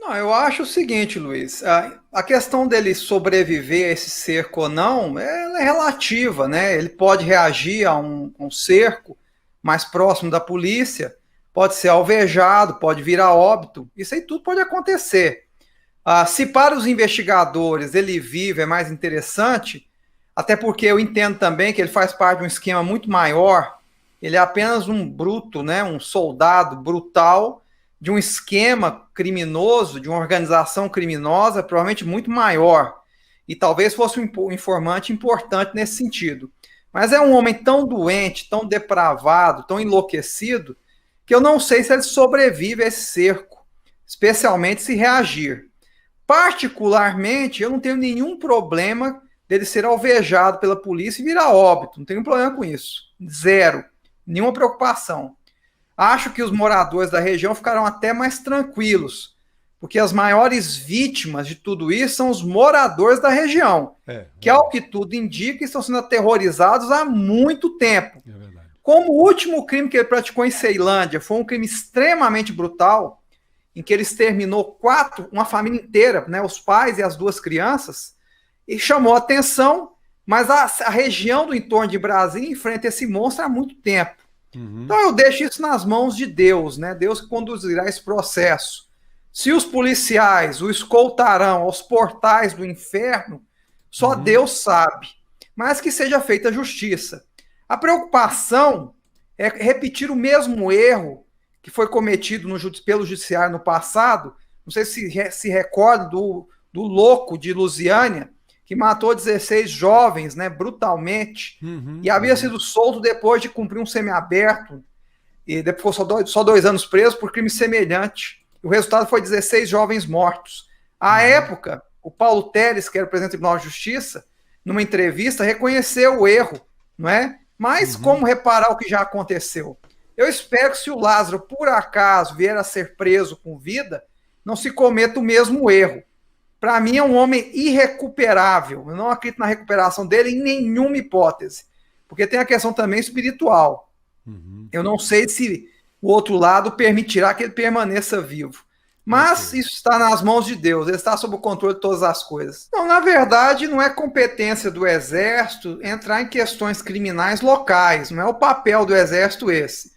Não, eu acho o seguinte, Luiz, a questão dele sobreviver a esse cerco ou não, ela é relativa, né? Ele pode reagir a um cerco mais próximo da polícia, pode ser alvejado, pode vir a óbito, isso aí tudo pode acontecer. Se para os investigadores ele vive é mais interessante, até porque eu entendo também que ele faz parte de um esquema muito maior, ele é apenas um bruto, né? Um soldado brutal de um esquema criminoso, de uma organização criminosa, provavelmente muito maior. E talvez fosse um informante importante nesse sentido. Mas é um homem tão doente, tão depravado, tão enlouquecido, que eu não sei se ele sobrevive a esse cerco, especialmente se reagir. Particularmente, eu não tenho nenhum problema dele ser alvejado pela polícia e virar óbito. Não tenho problema com isso. Zero. Nenhuma preocupação. Acho que os moradores da região ficarão até mais tranquilos, porque as maiores vítimas de tudo isso são os moradores da região, que, ao que tudo indica, estão sendo aterrorizados há muito tempo. É verdade. Como o último crime que ele praticou em Ceilândia foi um crime extremamente brutal, em que ele exterminou uma família inteira, né, os pais e as duas crianças, e chamou a atenção, mas a região do entorno de Brasília enfrenta esse monstro há muito tempo. Então eu deixo isso nas mãos de Deus, né? Deus que conduzirá esse processo. Se os policiais o escoltarão aos portais do inferno, só Deus sabe. Mas que seja feita justiça. A preocupação é repetir o mesmo erro que foi cometido pelo judiciário no passado. Não sei se recorda do louco de Lusiânia, que matou 16 jovens, né, brutalmente, e havia sido solto depois de cumprir um semiaberto, e depois só 2 anos preso por crime semelhante. O resultado foi 16 jovens mortos. À época, o Paulo Telles, que era o presidente do Tribunal de Justiça, numa entrevista, reconheceu o erro, não é? Mas como reparar o que já aconteceu? Eu espero que, se o Lázaro, por acaso, vier a ser preso com vida, não se cometa o mesmo erro. Para mim, é um homem irrecuperável. Eu não acredito na recuperação dele em nenhuma hipótese. Porque tem a questão também espiritual. Eu não sei se o outro lado permitirá que ele permaneça vivo. Mas isso está nas mãos de Deus. Ele está sob o controle de todas as coisas. Então, na verdade, não é competência do Exército entrar em questões criminais locais. Não é o papel do Exército esse.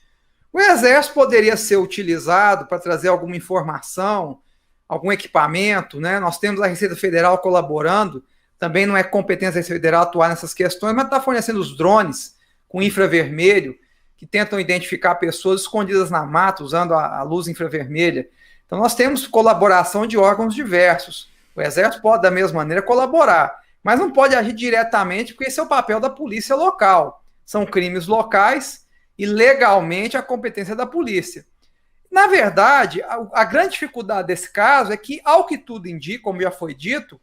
O Exército poderia ser utilizado para trazer alguma informação, algum equipamento, né? Nós temos a Receita Federal colaborando, também não é competência da Receita Federal atuar nessas questões, mas está fornecendo os drones com infravermelho, que tentam identificar pessoas escondidas na mata, usando a luz infravermelha. Então nós temos colaboração de órgãos diversos. O Exército pode, da mesma maneira, colaborar, mas não pode agir diretamente, porque esse é o papel da polícia local. São crimes locais e, legalmente, a competência da polícia. Na verdade, a grande dificuldade desse caso é que, ao que tudo indica, como já foi dito,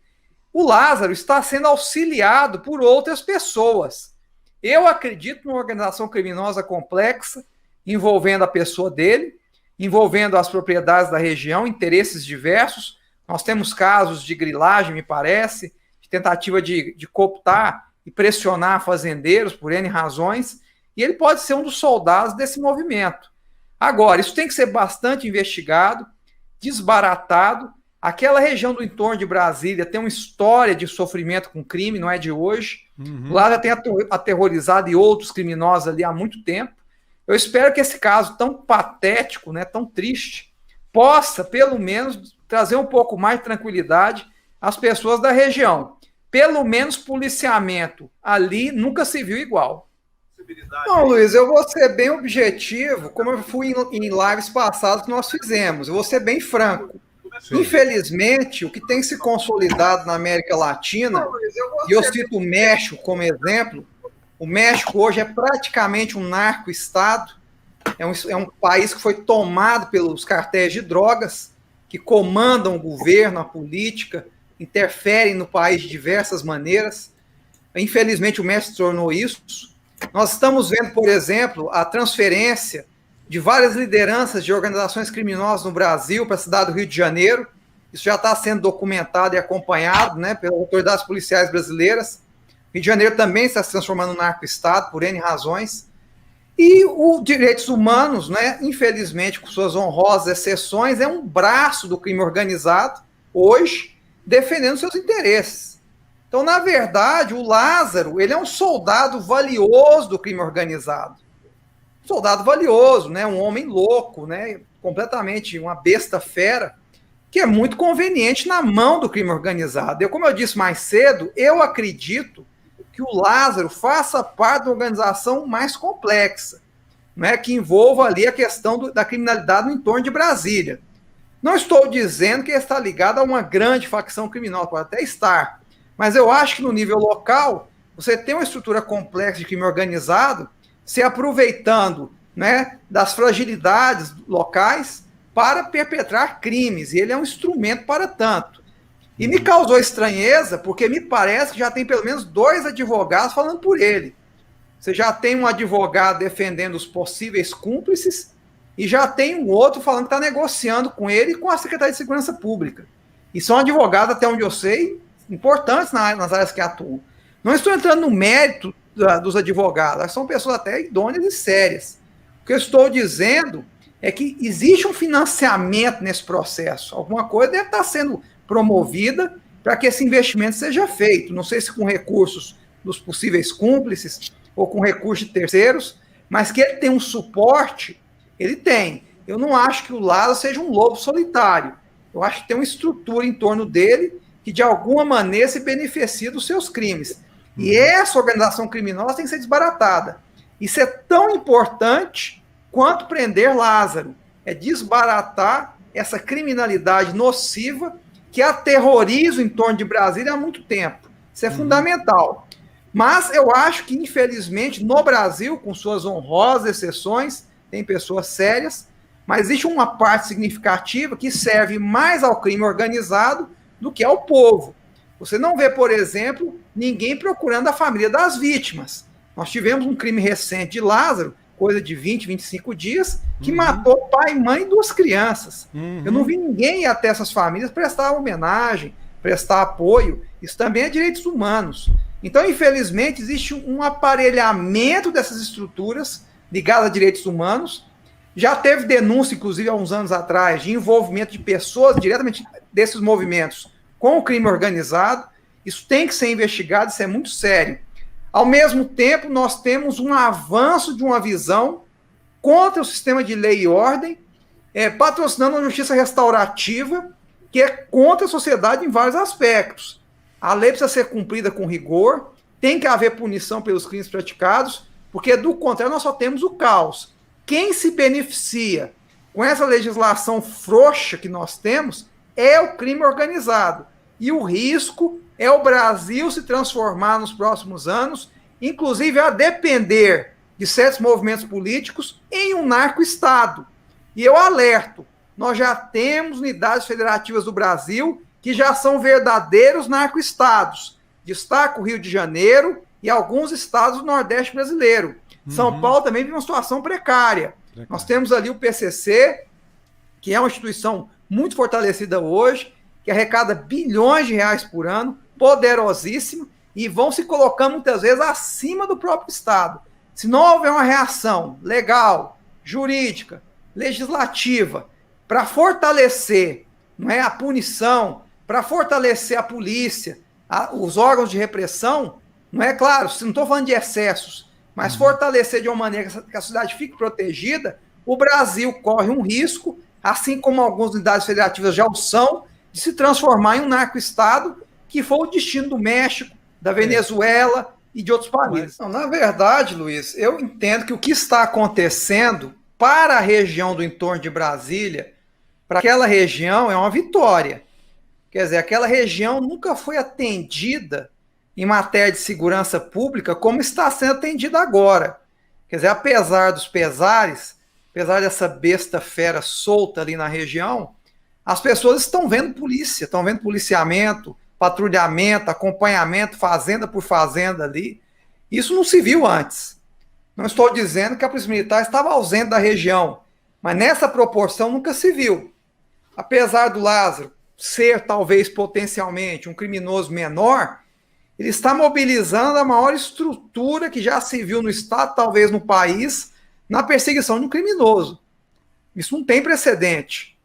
o Lázaro está sendo auxiliado por outras pessoas. Eu acredito numa organização criminosa complexa, envolvendo a pessoa dele, envolvendo as propriedades da região, interesses diversos. Nós temos casos de grilagem, me parece, de tentativa de cooptar e pressionar fazendeiros por N razões, e ele pode ser um dos soldados desse movimento. Agora, isso tem que ser bastante investigado, desbaratado. Aquela região do entorno de Brasília tem uma história de sofrimento com crime, não é de hoje. Lá já tem aterrorizado e outros criminosos ali há muito tempo. Eu espero que esse caso tão patético, né, tão triste, possa, pelo menos, trazer um pouco mais de tranquilidade às pessoas da região. Pelo menos policiamento ali nunca se viu igual. Não, Luiz, eu vou ser bem objetivo, como eu fui em lives passadas que nós fizemos. Eu vou ser bem franco. Sim. Infelizmente, o que tem se consolidado na América Latina, e eu cito o México como exemplo, o México hoje é praticamente um narco-estado, é um país que foi tomado pelos cartéis de drogas, que comandam o governo, a política, interferem no país de diversas maneiras. Infelizmente, o México se tornou isso. Nós estamos vendo, por exemplo, a transferência de várias lideranças de organizações criminosas no Brasil para a cidade do Rio de Janeiro. Isso já está sendo documentado e acompanhado, né, pelas autoridades policiais brasileiras. O Rio de Janeiro também está se transformando num narco-estado, por N razões. E os direitos humanos, né, infelizmente, com suas honrosas exceções, é um braço do crime organizado, hoje, defendendo seus interesses. Então, na verdade, o Lázaro, ele é um soldado valioso do crime organizado. Um soldado valioso, né, um homem louco, né, completamente uma besta fera, que é muito conveniente na mão do crime organizado. Eu, como eu disse mais cedo, eu acredito que o Lázaro faça parte de uma organização mais complexa, né, que envolva ali a questão da criminalidade no entorno de Brasília. Não estou dizendo que ele está ligado a uma grande facção criminosa, pode até estar, mas eu acho que no nível local, você tem uma estrutura complexa de crime organizado, se aproveitando, né, das fragilidades locais para perpetrar crimes, e ele é um instrumento para tanto. E me causou estranheza, porque me parece que já tem pelo menos 2 advogados falando por ele. Você já tem um advogado defendendo os possíveis cúmplices e já tem um outro falando que está negociando com ele e com a Secretaria de Segurança Pública. E são advogados, até onde eu sei, importantes nas áreas que atuam. Não estou entrando no mérito dos advogados, são pessoas até idôneas e sérias. O que eu estou dizendo é que existe um financiamento nesse processo. Alguma coisa deve estar sendo promovida para que esse investimento seja feito. Não sei se com recursos dos possíveis cúmplices ou com recursos de terceiros, mas que ele tem um suporte, ele tem. Eu não acho que o Lázaro seja um lobo solitário. Eu acho que tem uma estrutura em torno dele que, de alguma maneira, se beneficia dos seus crimes. E essa organização criminosa tem que ser desbaratada. Isso é tão importante quanto prender Lázaro. É desbaratar essa criminalidade nociva que aterroriza o entorno de Brasília há muito tempo. Isso é fundamental. Mas eu acho que, infelizmente, no Brasil, com suas honrosas exceções, tem pessoas sérias, mas existe uma parte significativa que serve mais ao crime organizado do que ao povo. Você não vê, por exemplo, ninguém procurando a família das vítimas. Nós tivemos um crime recente de Lázaro, coisa de 20, 25 dias, que matou pai, mãe e 2 crianças. Eu não vi ninguém ir até essas famílias prestar homenagem, prestar apoio. Isso também é direitos humanos. Então, infelizmente, existe um aparelhamento dessas estruturas ligadas a direitos humanos. Já teve denúncia, inclusive, há uns anos atrás, de envolvimento de pessoas diretamente desses movimentos com o crime organizado. Isso tem que ser investigado, isso é muito sério. Ao mesmo tempo, nós temos um avanço de uma visão contra o sistema de lei e ordem, patrocinando uma justiça restaurativa que é contra a sociedade em vários aspectos. A lei precisa ser cumprida com rigor, tem que haver punição pelos crimes praticados, porque, do contrário, nós só temos o caos. Quem se beneficia com essa legislação frouxa que nós temos é o crime organizado. E o risco é o Brasil se transformar nos próximos anos, inclusive a depender de certos movimentos políticos, em um narco-estado. E eu alerto, nós já temos unidades federativas do Brasil que já são verdadeiros narco-estados. Destaco o Rio de Janeiro e alguns estados do Nordeste brasileiro. São Paulo também vive uma situação precária. Nós temos ali o PCC, que é uma instituição muito fortalecida hoje, que arrecada bilhões de reais por ano, poderosíssima, e vão se colocando muitas vezes acima do próprio Estado. Se não houver uma reação legal, jurídica, legislativa, para fortalecer, não é, a punição, para fortalecer a polícia, os órgãos de repressão, não é claro, não estou falando de excessos, mas fortalecer de uma maneira que a sociedade fique protegida, o Brasil corre um risco, assim como algumas unidades federativas já o são, de se transformar em um narco-estado, que foi o destino do México, da Venezuela e de outros países. Não, na verdade, Luiz, eu entendo que o que está acontecendo para a região do entorno de Brasília, para aquela região, é uma vitória. Quer dizer, aquela região nunca foi atendida em matéria de segurança pública como está sendo atendida agora. Quer dizer, apesar dos pesares, apesar dessa besta fera solta ali na região, as pessoas estão vendo polícia, estão vendo policiamento, patrulhamento, acompanhamento, fazenda por fazenda ali. Isso não se viu antes. Não estou dizendo que a Polícia Militar estava ausente da região, mas nessa proporção nunca se viu. Apesar do Lázaro ser, talvez, potencialmente um criminoso menor, ele está mobilizando a maior estrutura que já se viu no Estado, talvez no país, na perseguição de um criminoso. Isso não tem precedente.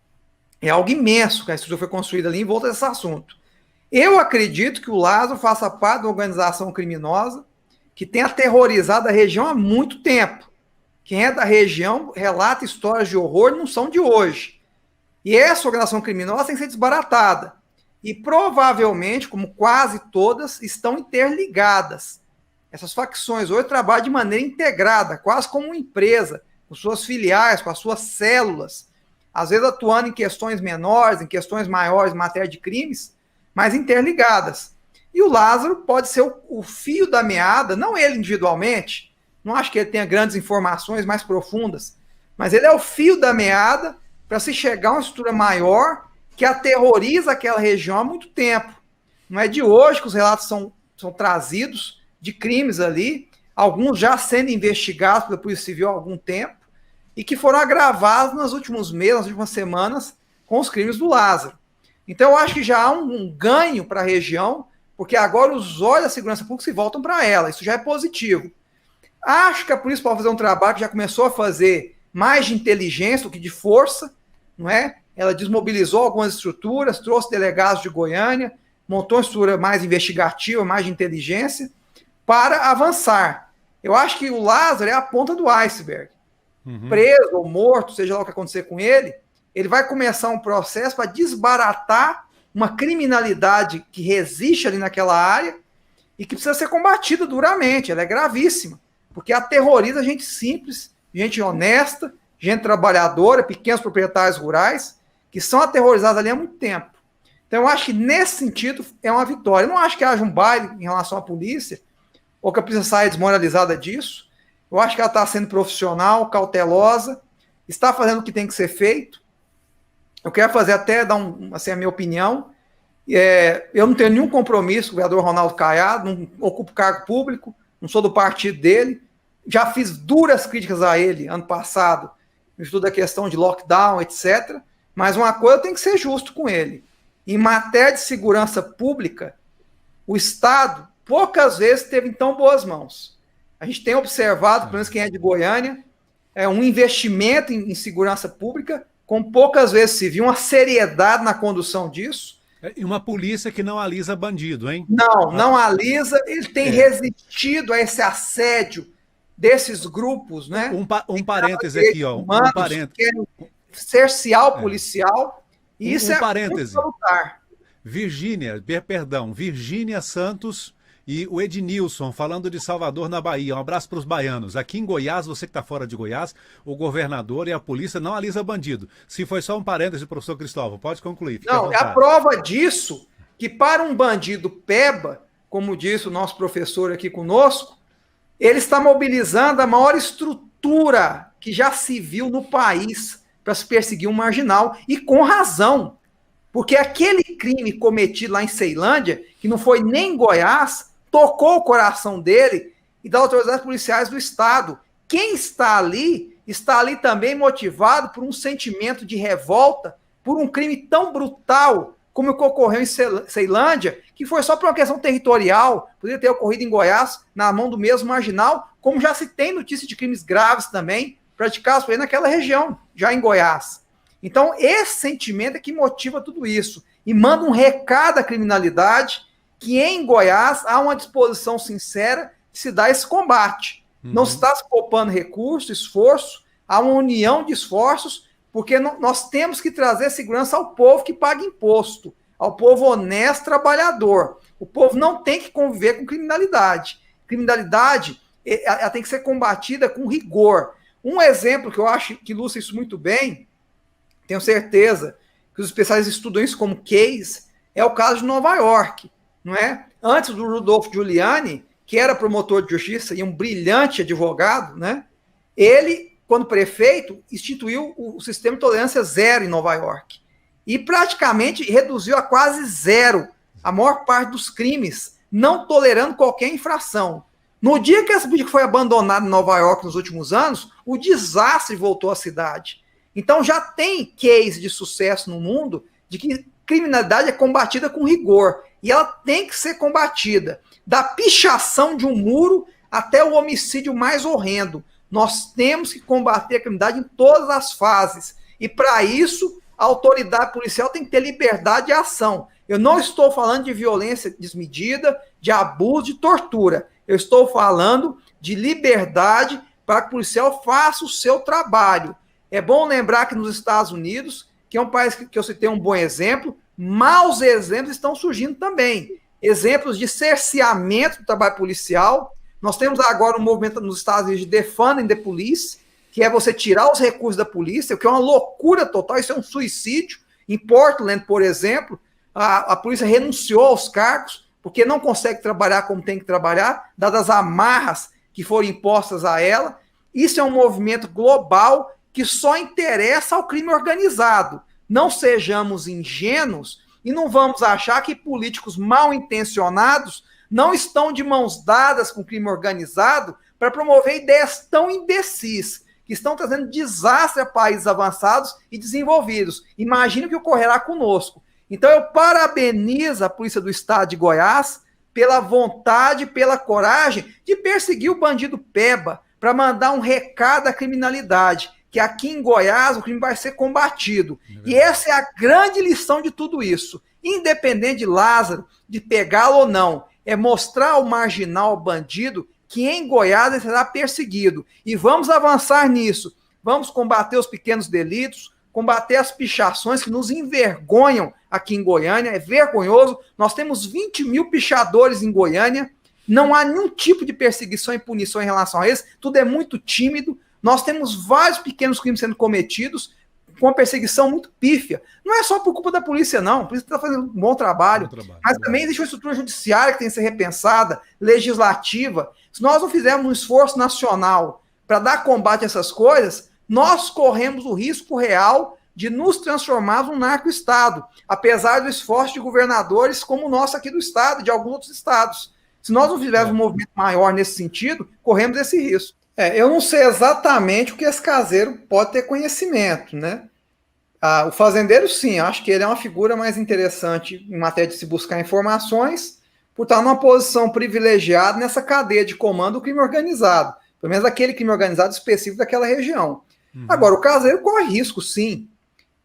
É algo imenso que a estrutura foi construída ali em volta desse assunto. Eu acredito que o Lázaro faça parte de uma organização criminosa que tem aterrorizado a região há muito tempo. Quem é da região relata histórias de horror, não são de hoje. E essa organização criminosa tem que ser desbaratada. E provavelmente, como quase todas, estão interligadas. Essas facções hoje trabalham de maneira integrada, quase como uma empresa, com suas filiais, com as suas células, às vezes atuando em questões menores, em questões maiores, em matéria de crimes, mas interligadas. E o Lázaro pode ser o fio da meada, não ele individualmente, não acho que ele tenha grandes informações mais profundas, mas ele é o fio da meada para se chegar a uma estrutura maior que aterroriza aquela região há muito tempo. Não é de hoje que os relatos são trazidos de crimes ali, alguns já sendo investigados pela Polícia Civil há algum tempo, e que foram agravados nos últimos meses, nas últimas semanas, com os crimes do Lázaro. Então eu acho que já há um ganho para a região, porque agora os olhos da segurança pública se voltam para ela, isso já é positivo. Acho que a polícia pode fazer um trabalho que já começou a fazer mais de inteligência do que de força, não é? Ela desmobilizou algumas estruturas, trouxe delegados de Goiânia, montou uma estrutura mais investigativa, mais de inteligência, para avançar. Eu acho que o Lázaro é a ponta do iceberg. Preso ou morto, seja lá o que acontecer com ele, ele vai começar um processo para desbaratar uma criminalidade que resiste ali naquela área e que precisa ser combatida duramente. Ela é gravíssima, porque aterroriza gente simples, gente honesta, gente trabalhadora, pequenos proprietários rurais, que são aterrorizados ali há muito tempo. Então eu acho que nesse sentido é uma vitória. Eu não acho que haja um baile em relação à polícia, ou que a polícia saia desmoralizada disso. Eu acho que ela está sendo profissional, cautelosa, está fazendo o que tem que ser feito. Eu quero fazer até dar a minha opinião. Eu não tenho nenhum compromisso com o vereador Ronaldo Caiado, não ocupo cargo público, não sou do partido dele. Já fiz duras críticas a ele ano passado, no estudo da questão de lockdown, etc. Mas uma coisa tem que ser justo com ele. Em matéria de segurança pública, o Estado poucas vezes teve em tão boas mãos. A gente tem observado, pelo menos quem é de Goiânia, um investimento em segurança pública, com poucas vezes se viu uma seriedade na condução disso. E uma polícia que não alisa bandido, hein? Não alisa, ele tem resistido a esse assédio desses grupos, né? Um parêntese aqui, ó. Um parêntese. Que querem cercear o policial. E isso parêntese. Virgínia Santos e o Ednilson, falando de Salvador, na Bahia. Um abraço para os baianos. Aqui em Goiás, você que está fora de Goiás, o governador e a polícia não alisa bandido. Se foi só um parêntese, professor Cristóvão, pode concluir. Não, é a prova disso que para um bandido peba, como disse o nosso professor aqui conosco, ele está mobilizando a maior estrutura que já se viu no país para se perseguir um marginal, e com razão. Porque aquele crime cometido lá em Ceilândia, que não foi nem em Goiás, tocou o coração dele e das autoridades policiais do Estado. Quem está ali também motivado por um sentimento de revolta, por um crime tão brutal como o que ocorreu em Ceilândia, que foi só por uma questão territorial, poderia ter ocorrido em Goiás, na mão do mesmo marginal, como já se tem notícia de crimes graves também, praticados por ele naquela região, já em Goiás. Então, esse sentimento é que motiva tudo isso, e manda um recado à criminalidade, que em Goiás há uma disposição sincera de se dar esse combate. Não se está se poupando recurso, esforço, há uma união de esforços, porque nós temos que trazer segurança ao povo que paga imposto, ao povo honesto, trabalhador. O povo não tem que conviver com criminalidade. Criminalidade ela tem que ser combatida com rigor. Um exemplo que eu acho que ilustra isso muito bem, tenho certeza que os especialistas estudam isso como case, é o caso de Nova York, não é? Antes do Rudolph Giuliani, que era promotor de justiça e um brilhante advogado, né? Ele, quando prefeito, instituiu o sistema de tolerância zero em Nova York e praticamente reduziu a quase zero a maior parte dos crimes, não tolerando qualquer infração. No dia que essa política foi abandonada em Nova York nos últimos anos, o desastre voltou à cidade. Então já tem case de sucesso no mundo de que criminalidade é combatida com rigor. E ela tem que ser combatida. Da pichação de um muro até o homicídio mais horrendo. Nós temos que combater a criminalidade em todas as fases. E, para isso, a autoridade policial tem que ter liberdade de ação. Eu não estou falando de violência desmedida, de abuso, de tortura. Eu estou falando de liberdade para que o policial faça o seu trabalho. É bom lembrar que nos Estados Unidos, que é um país que eu citei um bom exemplo, maus exemplos estão surgindo também. Exemplos de cerceamento do trabalho policial. Nós temos agora um movimento nos Estados Unidos de defunding the police, que é você tirar os recursos da polícia, o que é uma loucura total, isso é um suicídio. Em Portland, por exemplo, a polícia renunciou aos cargos, porque não consegue trabalhar como tem que trabalhar, dadas as amarras que foram impostas a ela. Isso é um movimento global que só interessa ao crime organizado. Não sejamos ingênuos e não vamos achar que políticos mal intencionados não estão de mãos dadas com o crime organizado para promover ideias tão imbecis, que estão trazendo desastre a países avançados e desenvolvidos. Imagine o que ocorrerá conosco. Então eu parabenizo a Polícia do Estado de Goiás pela vontade, pela coragem de perseguir o bandido Peba, para mandar um recado à criminalidade, que aqui em Goiás o crime vai ser combatido. E essa é a grande lição de tudo isso. Independente de Lázaro, de pegá-lo ou não, é mostrar ao marginal, ao bandido, que em Goiás ele será perseguido. E vamos avançar nisso. Vamos combater os pequenos delitos, combater as pichações que nos envergonham aqui em Goiânia. É vergonhoso. Nós temos 20 mil pichadores em Goiânia. Não há nenhum tipo de perseguição e punição em relação a eles. Tudo é muito tímido. Nós temos vários pequenos crimes sendo cometidos com uma perseguição muito pífia. Não é só por culpa da polícia, não. A polícia está fazendo um bom trabalho. Mas também existe uma estrutura judiciária que tem que ser repensada, legislativa. Se nós não fizermos um esforço nacional para dar combate a essas coisas, nós corremos o risco real de nos transformarmos num narco-estado, apesar do esforço de governadores como o nosso aqui do estado, de alguns outros estados. Se nós não fizermos um movimento maior nesse sentido, corremos esse risco. Eu não sei exatamente o que esse caseiro pode ter conhecimento, né? O fazendeiro, sim, acho que ele é uma figura mais interessante em matéria de se buscar informações, por estar numa posição privilegiada nessa cadeia de comando do crime organizado, pelo menos aquele crime organizado específico daquela região. Agora, o caseiro corre risco, sim.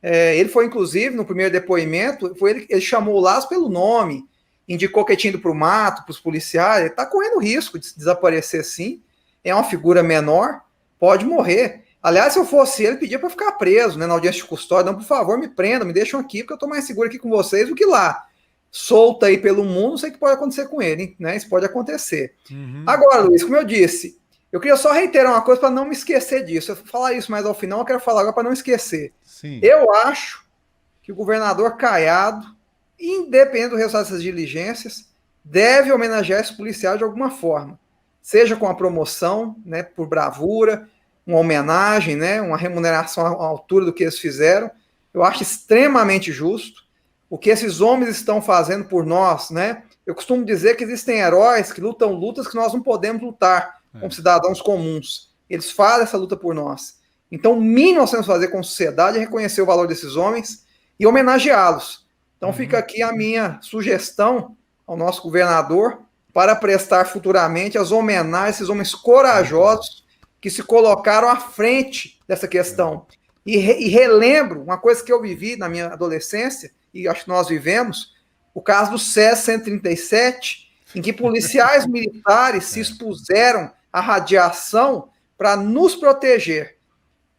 Ele foi, inclusive, no primeiro depoimento, ele chamou o Lázaro pelo nome, indicou que tinha ido para o mato, para os policiais, ele está correndo risco de desaparecer, sim. É uma figura menor, pode morrer. Aliás, se eu fosse ele, pedia para ficar preso, né, na audiência de custódia. Não, por favor, me prendam, me deixam aqui, porque eu estou mais seguro aqui com vocês do que lá. Solta aí pelo mundo, não sei o que pode acontecer com ele, hein, né? Isso pode acontecer. Agora, Luiz, como eu disse, eu queria só reiterar uma coisa para não me esquecer disso. Eu vou falar isso mais ao final, eu quero falar agora para não esquecer. Sim. Eu acho que o governador Caiado, independente do resultado dessas diligências, deve homenagear esse policial de alguma forma. Seja com a promoção, né, por bravura, uma homenagem, né, uma remuneração à altura do que eles fizeram. Eu acho extremamente justo. O que esses homens estão fazendo por nós, né? Eu costumo dizer que existem heróis que lutam lutas que nós não podemos lutar como cidadãos comuns. Eles fazem essa luta por nós. Então, o mínimo nós temos que fazer como sociedade é reconhecer o valor desses homens e homenageá-los. Então, fica aqui a minha sugestão ao nosso governador para prestar futuramente as homenagens a esses homens corajosos que se colocaram à frente dessa questão. E relembro uma coisa que eu vivi na minha adolescência, e acho que nós vivemos, o caso do SES 137, em que policiais militares se expuseram à radiação para nos proteger.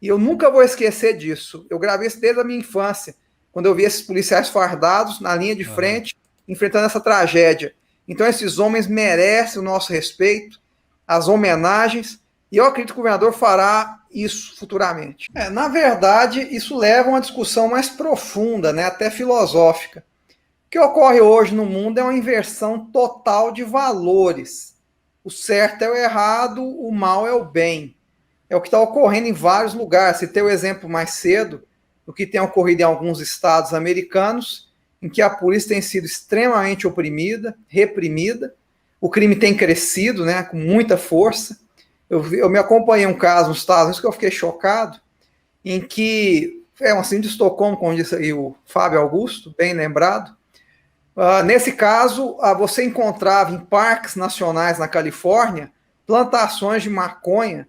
E eu nunca vou esquecer disso. Eu gravei isso desde a minha infância, quando eu vi esses policiais fardados na linha de frente, enfrentando essa tragédia. Então, esses homens merecem o nosso respeito, as homenagens, e eu acredito que o governador fará isso futuramente. Na verdade, isso leva a uma discussão mais profunda, né, até filosófica. O que ocorre hoje no mundo é uma inversão total de valores. O certo é o errado, o mal é o bem. É o que está ocorrendo em vários lugares. Citei o exemplo mais cedo do que tem ocorrido em alguns estados americanos, em que a polícia tem sido extremamente oprimida, reprimida, o crime tem crescido, né, com muita força. Eu me acompanhei um caso nos Estados Unidos que eu fiquei chocado, em que, uma síndrome de Estocolmo, como disse aí o Fábio Augusto, bem lembrado. Nesse caso, você encontrava em parques nacionais na Califórnia plantações de maconha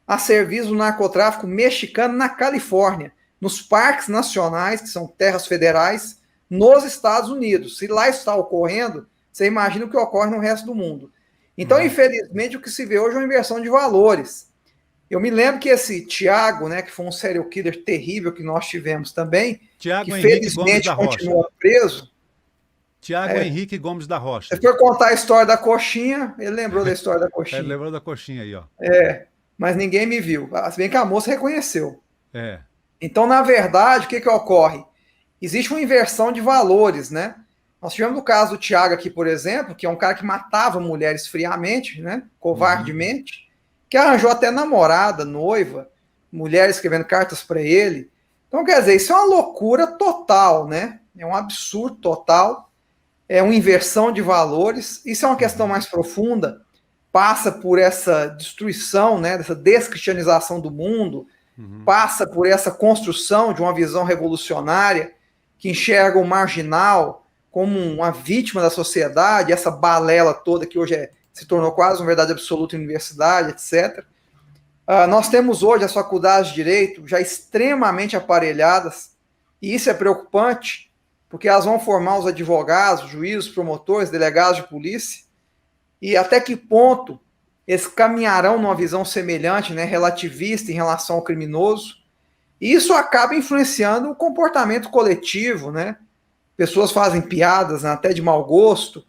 a serviço do narcotráfico mexicano na Califórnia, nos parques nacionais, que são terras federais, nos Estados Unidos. Se lá está ocorrendo, você imagina o que ocorre no resto do mundo. Então, infelizmente, o que se vê hoje é uma inversão de valores. Eu me lembro que esse Tiago, né, que foi um serial killer terrível que nós tivemos também, Tiago que Henrique Gomes felizmente da Rocha. continua preso. Tiago Henrique Gomes da Rocha. Se for contar a história da coxinha, ele lembrou da história da coxinha. Ele lembrou da coxinha aí, ó. Mas ninguém me viu. Se bem que a moça reconheceu. É. Então, na verdade, o que ocorre? Existe uma inversão de valores, né? Nós tivemos o caso do Tiago aqui, por exemplo, que é um cara que matava mulheres friamente, né? Covardemente, que arranjou até namorada, noiva, mulheres escrevendo cartas para ele. Então, quer dizer, isso é uma loucura total, né? É um absurdo total, é uma inversão de valores. Isso é uma questão mais profunda, passa por essa destruição, né? Dessa descristianização do mundo, passa por essa construção de uma visão revolucionária que enxerga o marginal como uma vítima da sociedade, essa balela toda que hoje se tornou quase uma verdade absoluta em universidade, etc. Nós temos hoje as faculdades de direito já extremamente aparelhadas, e isso é preocupante, porque elas vão formar os advogados, juízes, promotores, delegados de polícia, e até que ponto eles caminharão numa visão semelhante, né, relativista em relação ao criminoso. E isso acaba influenciando o comportamento coletivo, né? Pessoas fazem piadas, né, até de mau gosto,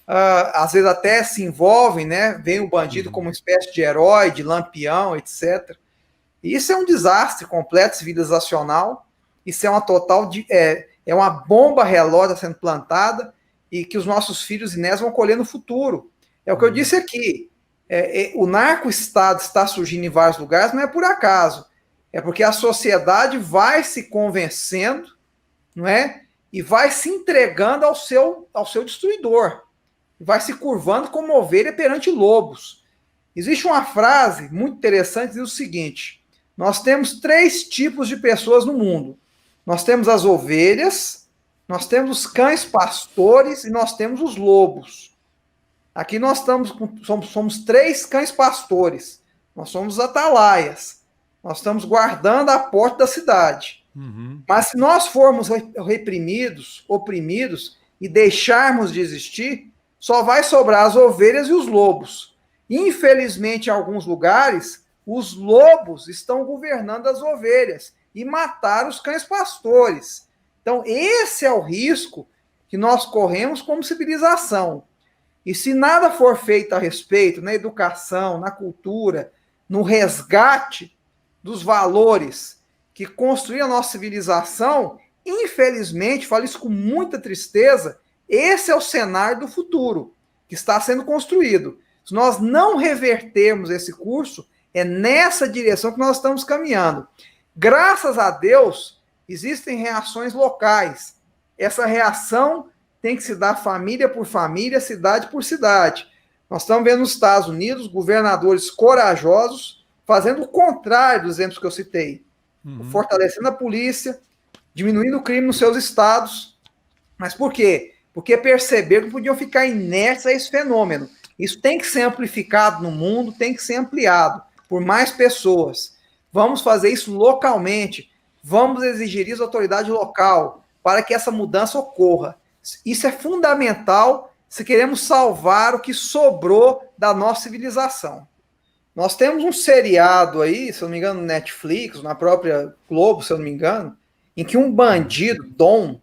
às vezes até se envolvem, né? Vem o bandido como uma espécie de herói, de lampião, etc. E isso é um desastre completo civilizacional. Isso é uma total é uma bomba relógio sendo plantada e que os nossos filhos e netos vão colher no futuro. É o que eu disse aqui. O narco-estado está surgindo em vários lugares, não é por acaso. É porque a sociedade vai se convencendo, não é? E vai se entregando ao seu destruidor. Vai se curvando como ovelha perante lobos. Existe uma frase muito interessante que diz o seguinte: nós temos 3 tipos de pessoas no mundo. Nós temos as ovelhas, nós temos os cães pastores e nós temos os lobos. Aqui nós somos 3 cães pastores. Nós somos os atalaias. Nós estamos guardando a porta da cidade. Mas se nós formos reprimidos, oprimidos e deixarmos de existir, só vai sobrar as ovelhas e os lobos. Infelizmente, em alguns lugares, os lobos estão governando as ovelhas e mataram os cães pastores. Então, esse é o risco que nós corremos como civilização. E se nada for feito a respeito, na educação, na cultura, no resgate dos valores que construíram a nossa civilização, infelizmente, falo isso com muita tristeza, esse é o cenário do futuro que está sendo construído. Se nós não revertermos esse curso, é nessa direção que nós estamos caminhando. Graças a Deus, existem reações locais. Essa reação tem que se dar família por família, cidade por cidade. Nós estamos vendo nos Estados Unidos governadores corajosos fazendo o contrário dos exemplos que eu citei. Fortalecendo a polícia, diminuindo o crime nos seus estados. Mas por quê? Porque perceberam que podiam ficar inertes a esse fenômeno. Isso tem que ser amplificado no mundo, tem que ser ampliado por mais pessoas. Vamos fazer isso localmente. Vamos exigir isso da autoridade local para que essa mudança ocorra. Isso é fundamental se queremos salvar o que sobrou da nossa civilização. Nós temos um seriado aí, se eu não me engano, no Netflix, na própria Globo, se eu não me engano, em que um bandido, Dom,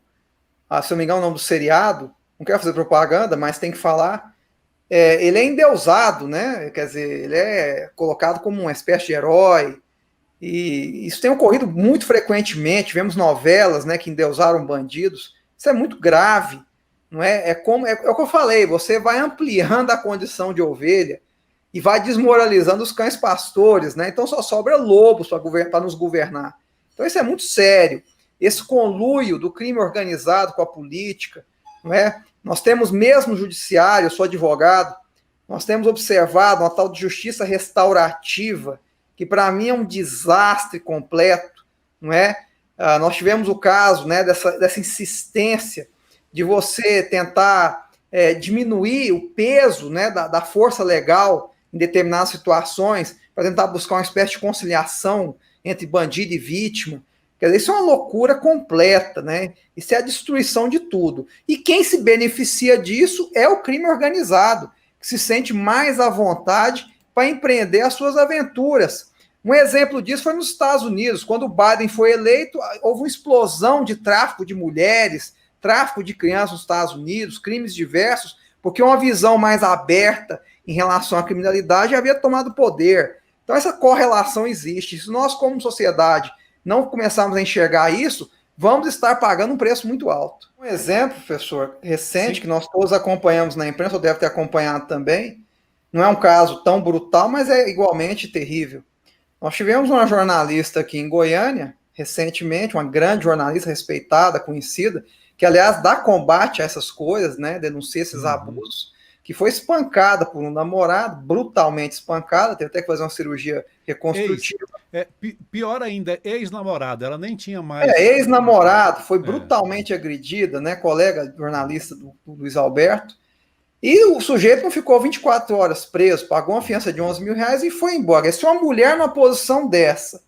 se eu não me engano o nome do seriado, não quero fazer propaganda, mas tem que falar, ele é endeusado, né? Quer dizer, ele é colocado como uma espécie de herói, e isso tem ocorrido muito frequentemente, vemos novelas, né, que endeusaram bandidos, isso é muito grave, não é? É o que eu falei, você vai ampliando a condição de ovelha, e vai desmoralizando os cães pastores, né? Então só sobra lobos para nos governar. Então isso é muito sério. Esse conluio do crime organizado com a política, não é? Nós temos mesmo no judiciário, eu sou advogado, nós temos observado uma tal de justiça restaurativa, que para mim é um desastre completo, não é? Nós tivemos o caso, né, dessa insistência de você tentar diminuir o peso, né, da força legal em determinadas situações, para tentar buscar uma espécie de conciliação entre bandido e vítima. Quer dizer, isso é uma loucura completa, né? Isso é a destruição de tudo. E quem se beneficia disso é o crime organizado, que se sente mais à vontade para empreender as suas aventuras. Um exemplo disso foi nos Estados Unidos. Quando o Biden foi eleito, houve uma explosão de tráfico de mulheres, tráfico de crianças nos Estados Unidos, crimes diversos, porque uma visão mais aberta em relação à criminalidade havia tomado poder. Então essa correlação existe. Se nós, como sociedade, não começarmos a enxergar isso, vamos estar pagando um preço muito alto. Um exemplo, professor, recente, que nós todos acompanhamos na imprensa, ou deve ter acompanhado também, não é um caso tão brutal, mas é igualmente terrível. Nós tivemos uma jornalista aqui em Goiânia, recentemente, uma grande jornalista respeitada, conhecida, que, aliás, dá combate a essas coisas, né, denuncia esses abusos, que foi espancada por um namorado, brutalmente espancada, teve até que fazer uma cirurgia reconstrutiva. Pior ainda, ex-namorada, ela nem tinha mais... Ex-namorado, foi brutalmente agredida, né, colega jornalista do Luiz Alberto, e o sujeito não ficou 24 horas preso, pagou uma fiança de R$11 mil e foi embora. E se uma mulher numa posição dessa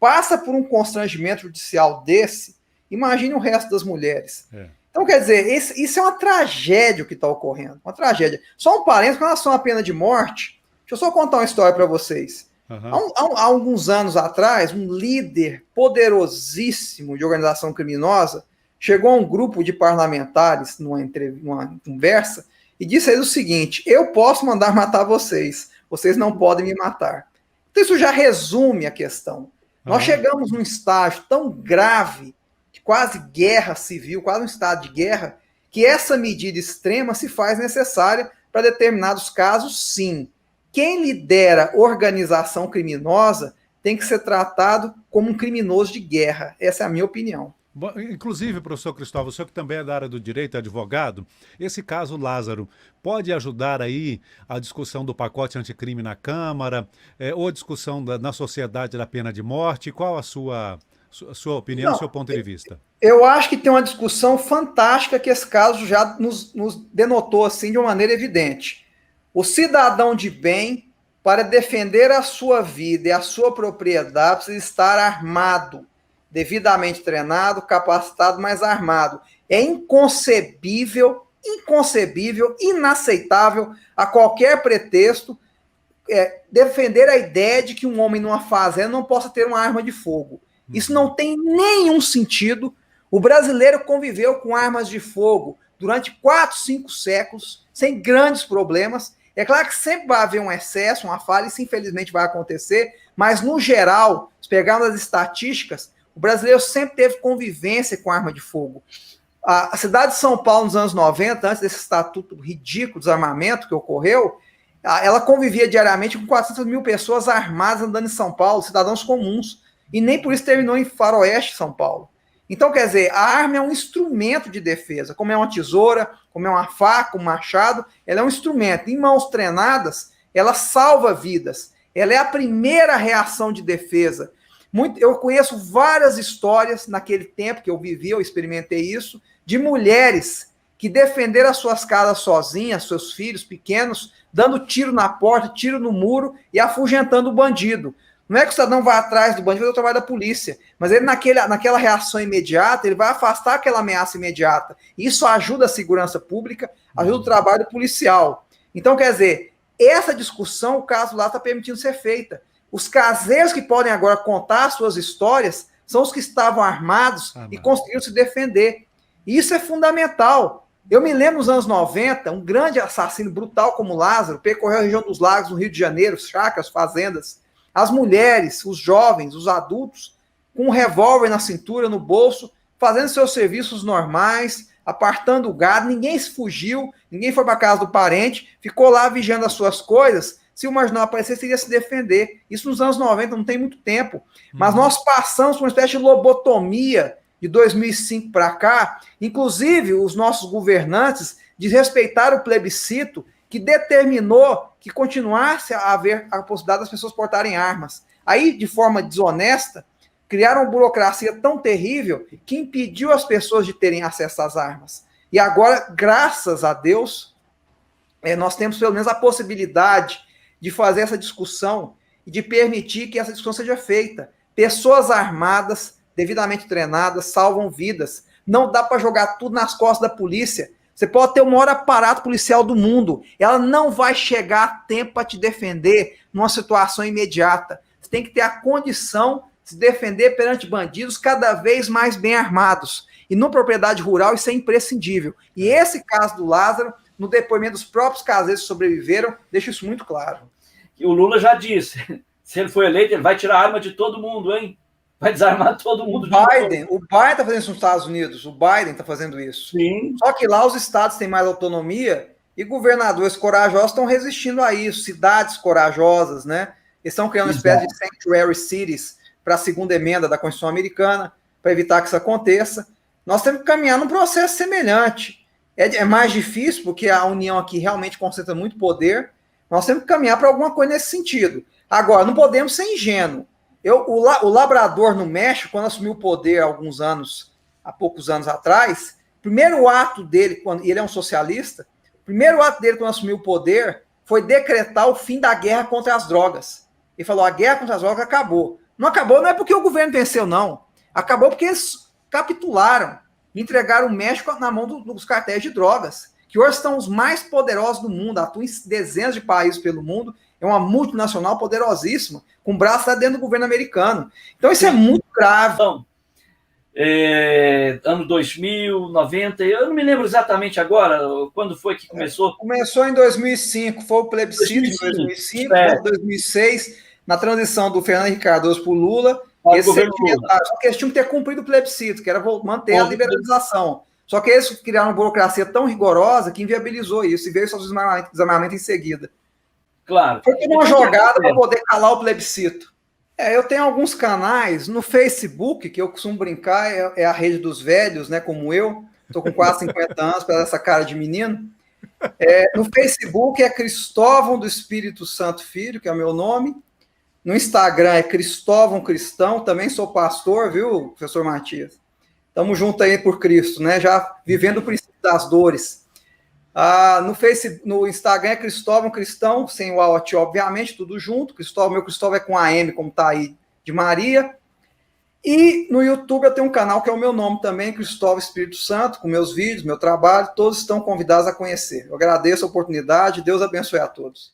passa por um constrangimento judicial desse, imagine o resto das mulheres. Então, quer dizer, isso é uma tragédia o que está ocorrendo, uma tragédia. Só um parênteses com relação à pena de morte, deixa eu só contar uma história para vocês. Há alguns anos atrás, um líder poderosíssimo de organização criminosa chegou a um grupo de parlamentares numa conversa e disse a eles o seguinte: eu posso mandar matar vocês, vocês não podem me matar. Então isso já resume a questão. Nós chegamos num estágio tão grave, de quase guerra civil, quase um estado de guerra, que essa medida extrema se faz necessária para determinados casos, sim. Quem lidera organização criminosa tem que ser tratado como um criminoso de guerra. Essa é a minha opinião. Bom, inclusive, professor Cristóvão, o senhor que também é da área do direito, é advogado, esse caso Lázaro pode ajudar aí a discussão do pacote anticrime na Câmara, ou a discussão na sociedade da pena de morte? Qual a sua opinião, seu ponto de vista? Eu acho que tem uma discussão fantástica que esse caso já nos denotou assim de uma maneira evidente. O cidadão de bem, para defender a sua vida e a sua propriedade, precisa estar armado, devidamente treinado, capacitado, mas armado. É inconcebível, inaceitável a qualquer pretexto defender a ideia de que um homem numa fazenda não possa ter uma arma de fogo. Isso não tem nenhum sentido. O brasileiro conviveu com armas de fogo durante 4, 5 séculos, sem grandes problemas. É claro que sempre vai haver um excesso, uma falha, isso infelizmente vai acontecer, mas no geral, se pegarmos as estatísticas, o brasileiro sempre teve convivência com arma de fogo. A cidade de São Paulo, nos anos 90, antes desse estatuto ridículo de desarmamento que ocorreu, ela convivia diariamente com 400 mil pessoas armadas andando em São Paulo, cidadãos comuns, e nem por isso terminou em Faroeste, São Paulo. Então, quer dizer, a arma é um instrumento de defesa, como é uma tesoura, como é uma faca, um machado, ela é um instrumento. Em mãos treinadas, ela salva vidas. Ela é a primeira reação de defesa. Eu conheço várias histórias naquele tempo que eu vivi, eu experimentei isso, de mulheres que defenderam as suas casas sozinhas, seus filhos pequenos, dando tiro na porta, tiro no muro e afugentando o bandido. Não é que o cidadão vai atrás do bandido fazer o trabalho da polícia, mas ele naquela reação imediata, ele vai afastar aquela ameaça imediata. Isso ajuda a segurança pública, ajuda o trabalho policial. Então, quer dizer, essa discussão, o caso lá está permitindo ser feita. Os caseiros que podem agora contar suas histórias são os que estavam armados e conseguiram se defender. E isso é fundamental. Eu me lembro nos anos 90, um grande assassino brutal como Lázaro percorreu a região dos lagos no Rio de Janeiro, chácaras, fazendas. As mulheres, os jovens, os adultos, com um revólver na cintura, no bolso, fazendo seus serviços normais, apartando o gado, ninguém se fugiu, ninguém foi para a casa do parente, ficou lá vigiando as suas coisas. Se o marginal aparecesse, iria se defender. Isso nos anos 90, não tem muito tempo. Mas nós passamos por uma espécie de lobotomia de 2005 para cá, inclusive os nossos governantes desrespeitaram o plebiscito que determinou que continuasse a haver a possibilidade das pessoas portarem armas. Aí, de forma desonesta, criaram uma burocracia tão terrível que impediu as pessoas de terem acesso às armas. E agora, graças a Deus, nós temos pelo menos a possibilidade de fazer essa discussão e de permitir que essa discussão seja feita. Pessoas armadas, devidamente treinadas, salvam vidas. Não dá para jogar tudo nas costas da polícia. Você pode ter o maior aparato policial do mundo, ela não vai chegar a tempo para te defender numa situação imediata. Você tem que ter a condição de se defender perante bandidos cada vez mais bem armados. E na propriedade rural isso é imprescindível. E esse caso do Lázaro, no depoimento dos próprios caseiros que sobreviveram, deixa isso muito claro. E o Lula já disse, se ele for eleito, ele vai tirar a arma de todo mundo, hein? Vai desarmar todo mundo. O Biden está fazendo isso nos Estados Unidos, o Biden está fazendo isso. Sim. Só que lá os estados têm mais autonomia e governadores corajosos estão resistindo a isso, cidades corajosas, né? Eles estão criando uma espécie de sanctuary cities para a segunda emenda da Constituição Americana, para evitar que isso aconteça. Nós temos que caminhar num processo semelhante. É mais difícil, porque a União aqui realmente concentra muito poder. Nós temos que caminhar para alguma coisa nesse sentido. Agora, não podemos ser ingênuos. O Labrador no México, quando assumiu o poder há poucos anos atrás, primeiro ato dele, e ele é um socialista, o primeiro ato dele quando assumiu o poder foi decretar o fim da guerra contra as drogas. Ele falou, a guerra contra as drogas acabou. Não acabou, não é porque o governo venceu, não. Acabou porque eles capitularam, entregaram o México na mão dos cartéis de drogas, que hoje são os mais poderosos do mundo, atuam em dezenas de países pelo mundo, é uma multinacional poderosíssima, com braço lá dentro do governo americano. Então isso é muito grave. Então, ano 2000, 90, eu não me lembro exatamente agora, quando foi que começou. Começou em 2005, foi o plebiscito em 2005, em 2006, na transição do Fernando Henrique Cardoso para o Lula, só que eles tinham que ter cumprido o plebiscito, que era manter a liberalização. Só que eles criaram uma burocracia tão rigorosa que inviabilizou isso, e veio só o desarmamento em seguida. Claro. Foi uma jogada para poder calar o plebiscito. Eu tenho alguns canais no Facebook, que eu costumo brincar, é a rede dos velhos, né, como eu. Estou com quase 50 anos, para essa cara de menino. No Facebook é Cristóvão do Espírito Santo Filho, que é o meu nome. No Instagram é Cristóvão Cristão, também sou pastor, viu, professor Matias? Estamos juntos aí por Cristo, né? Já vivendo o princípio das dores. No Instagram é Cristóvão Cristão, sem o AOT, obviamente, tudo junto. Meu Cristóvão é com AM, como está aí, de Maria. E no YouTube eu tenho um canal que é o meu nome também, Cristóvão Espírito Santo, com meus vídeos, meu trabalho. Todos estão convidados a conhecer. Eu agradeço a oportunidade. Deus abençoe a todos.